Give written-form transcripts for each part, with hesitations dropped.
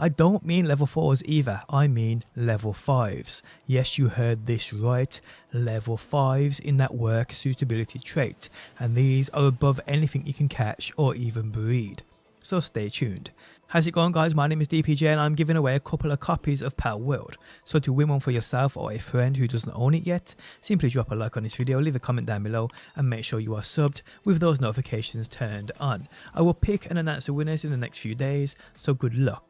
I don't mean level 4s either, I mean level 5s. Yes, you heard this right, level 5s in that work suitability trait, and these are above anything you can catch or even breed. So stay tuned. How's it going, guys? My name is DPJ and I'm giving away a couple of copies of Palworld. So to win one for yourself or a friend who doesn't own it yet, simply drop a like on this video, leave a comment down below and make sure you are subbed with those notifications turned on. I will pick and announce the winners in the next few days, so good luck.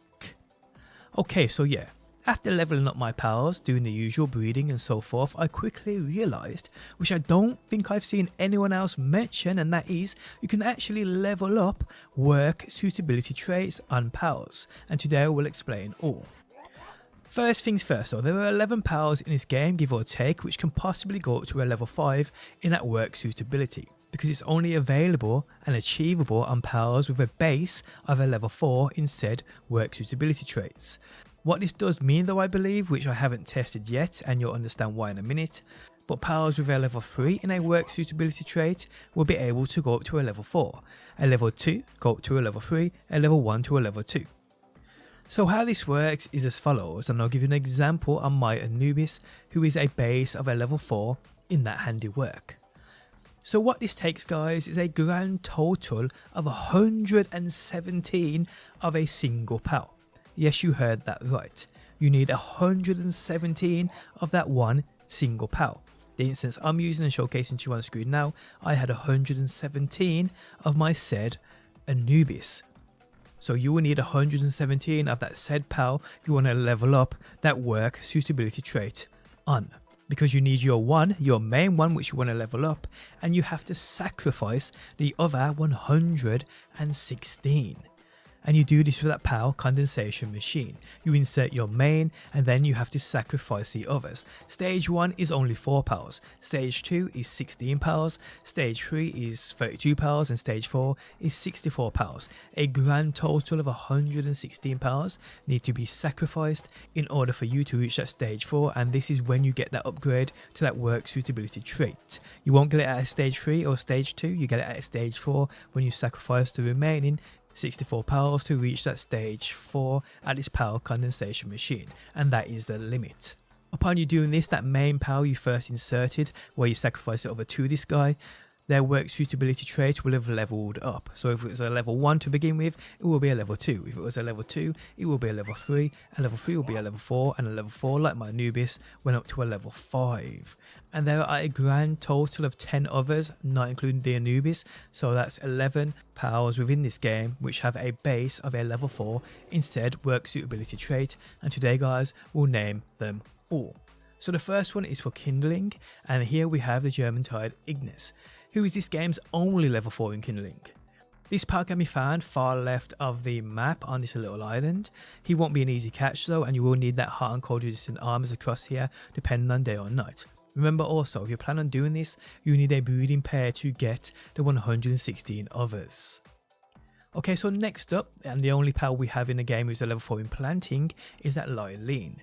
Okay, so yeah, after leveling up my pals, doing the usual breeding and so forth, I quickly realised, which I don't think I've seen anyone else mention, and that is, you can actually level up work suitability traits on pals, and today I will explain all. First things first though, there are 11 pals in this game, give or take, which can possibly go up to a level 5 in that work suitability, because it's only available and achievable on pals with a base of a level 4 in said work suitability traits. What this does mean though, I believe, which I haven't tested yet and you'll understand why in a minute, but pals with a level 3 in a work suitability trait will be able to go up to a level 4, a level 2 go up to a level 3, a level 1 to a level 2. So how this works is as follows, and I'll give you an example on my Anubis, who is a base of a level 4 in that handiwork. So what this takes, guys, is a grand total of 117 of a single pal. Yes, you heard that right. You need 117 of that one single pal. The instance I'm using and showcasing to you on screen now, I had 117 of my said Anubis. So you will need 117 of that said pal you want to level up that work suitability trait on. Because you need your main one which you want to level up, and you have to sacrifice the other 116. And you do this with that pal condensation machine. You insert your main and then you have to sacrifice the others. Stage 1 is only 4 pals, stage 2 is 16 pals, stage 3 is 32 pals, and stage 4 is 64 pals. A grand total of 116 pals need to be sacrificed in order for you to reach that stage 4, and this is when you get that upgrade to that work suitability trait. You won't get it at stage 3 or stage 2, you get it at stage 4 when you sacrifice the remaining 64 pals to reach that stage 4 at this pal condensation machine, and that is the limit. Upon you doing this, that main pal you first inserted, where you sacrifice it over to this guy, their work suitability trait will have leveled up. So if it was a level 1 to begin with, it will be a level 2. If it was a level 2, it will be a level 3, a level 3 will be a level 4, and a level 4, like my Anubis, went up to a level 5. And there are a grand total of 10 others, not including the Anubis, so that's 11 pals within this game which have a base of a level 4 instead work suitability trait, and today, guys, we'll name them all. So the first one is for kindling, and here we have the German-tied Ignis, who is this game's only level 4 in kindling. This pal can be found far left of the map on this little island. He won't be an easy catch though, and you will need that hot and cold resistant armors across here depending on day or night. Remember also, if you plan on doing this, you need a breeding pair to get the 116 others. Okay, so next up, and the only pal we have in the game who's a level 4 in planting, is that Lv.5.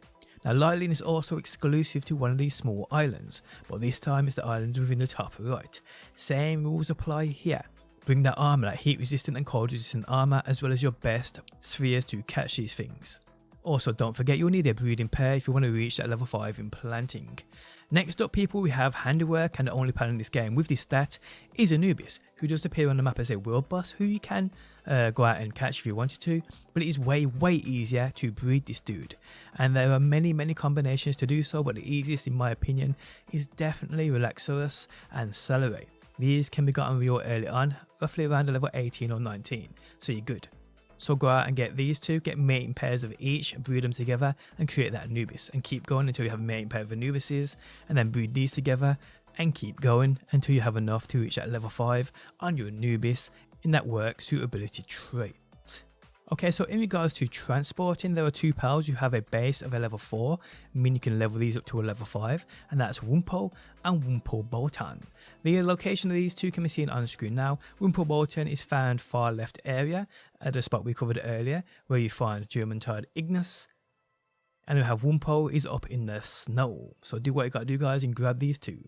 Now Lv.5 is also exclusive to one of these small islands, but this time it's the island within the top right. Same rules apply here. Bring that armor, that heat resistant and cold resistant armor, as well as your best spheres to catch these things. Also, don't forget you'll need a breeding pair if you want to reach that level 5 in planting. Next up, people, we have handiwork, and the only pal in this game with this stat is Anubis, who does appear on the map as a world boss who you can go out and catch if you wanted to, but it is way easier to breed this dude, and there are many combinations to do so, but the easiest in my opinion is definitely Relaxurus and Celery. These can be gotten real early on, roughly around the level 18 or 19, so you're good. So go out and get these two, get mating pairs of each, breed them together and create that Anubis, and keep going until you have a mating pair of Anubises, and then breed these together and keep going until you have enough to reach that level 5 on your Anubis in that work suitability trait. Okay, so in regards to transporting, there are 2 pals who have a base of a level 4, meaning you can level these up to a level 5, and that's Wumpo and Wumpo Boltan. The location of these 2 can be seen on the screen now. Wumpo Boltan is found far left area at the spot we covered earlier, where you find German-tied Ignis, and we have Wumpo is up in the snow. So do what you gotta do, guys, and grab these 2.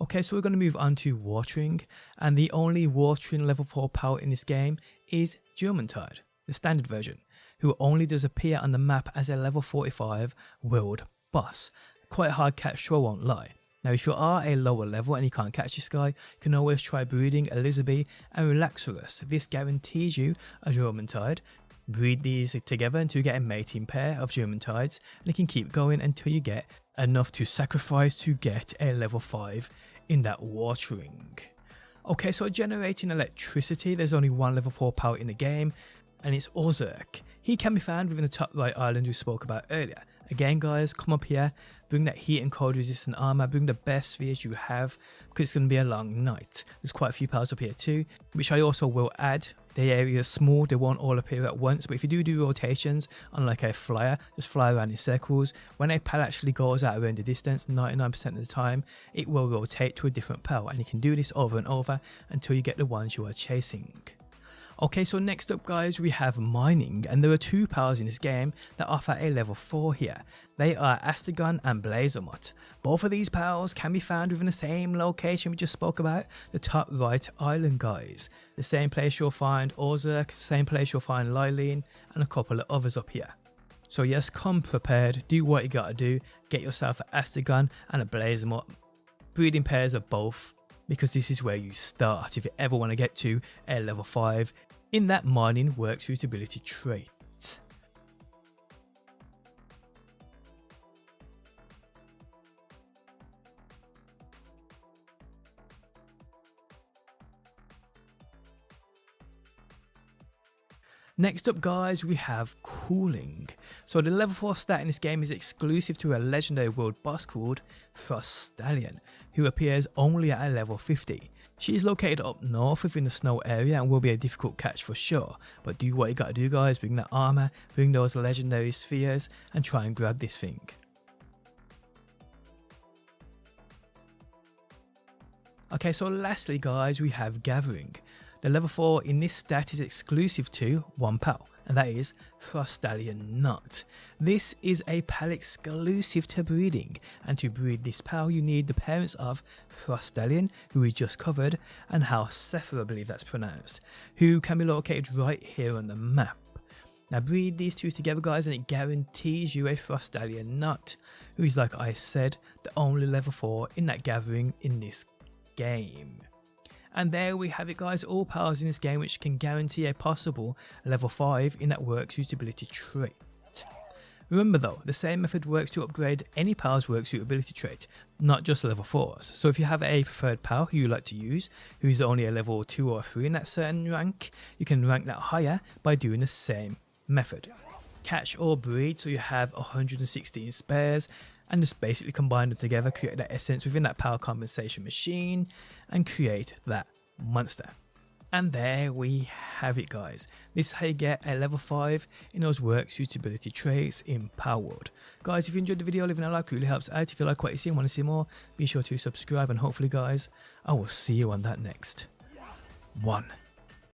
Okay, so we're going to move on to watering, and the only watering level 4 power in this game is Tide, the standard version, who only does appear on the map as a level 45 world boss. Quite a hard catch, so I won't lie. Now if you are a lower level and you can't catch this guy, you can always try breeding Elizabeth and Relaxorus. This guarantees you a Tide. Breed these together until you get a mating pair of Tides, and you can keep going until you get enough to sacrifice to get a level 5 in that watering. Okay, so generating electricity, there's only one level 4 power in the game, and it's Ozerk. He can be found within the top right island we spoke about earlier. Again guys, come up here, bring that heat and cold resistant armor, bring the best spheres you have, because it's going to be a long night. There's quite a few powers up here too, which I also will add. The area is small, they won't all appear at once, but if you do rotations on like a flyer, just fly around in circles, when a pal actually goes out around the distance, 99% of the time, it will rotate to a different pal, and you can do this over and over until you get the ones you are chasing. Okay, so next up guys, we have mining, and there are two powers in this game that offer a level 4 here. They are Astragon and Blazermot. Both of these powers can be found within the same location we just spoke about, the top right island guys. The same place you'll find Ozerk, same place you'll find Lylene, and a couple of others up here. So yes, come prepared, do what you gotta do, get yourself an Astragon and a Blazermot, breeding pairs of both, because this is where you start if you ever want to get to a level 5 in that mining work suitability trait. Next up guys, we have cooling. So the level 4 stat in this game is exclusive to a legendary world boss called Frostallion, who appears only at a level 50. She is located up north within the snow area and will be a difficult catch for sure, but do what you gotta do guys, bring that armor, bring those legendary spheres, and try and grab this thing. Okay, so lastly guys, we have gathering. The level 4 in this stat is exclusive to one pal, and that is Frostallion Nut. This is a pal exclusive to breeding, and to breed this pal you need the parents of Frostallion, who we just covered, and House Sephir, I believe that's pronounced, who can be located right here on the map. Now breed these two together guys and it guarantees you a Frostallion Nut, who is, like I said, the only level 4 in that gathering in this game. And there we have it guys, all powers in this game which can guarantee a possible level 5 in that work suitability trait. Remember though, the same method works to upgrade any power's work suitability trait, not just level 4s. So if you have a preferred power who you like to use, who is only a level 2 or 3 in that certain rank, you can rank that higher by doing the same method. Catch or breed, so you have 116 spares, and just basically combine them together, create that essence within that power compensation machine, and create that monster. And there we have it guys. This is how you get a level 5 in those work suitability traits in Palworld. Guys, if you enjoyed the video, leaving a like really helps out. If you like what you see and want to see more, be sure to subscribe, and hopefully guys, I will see you on that next one.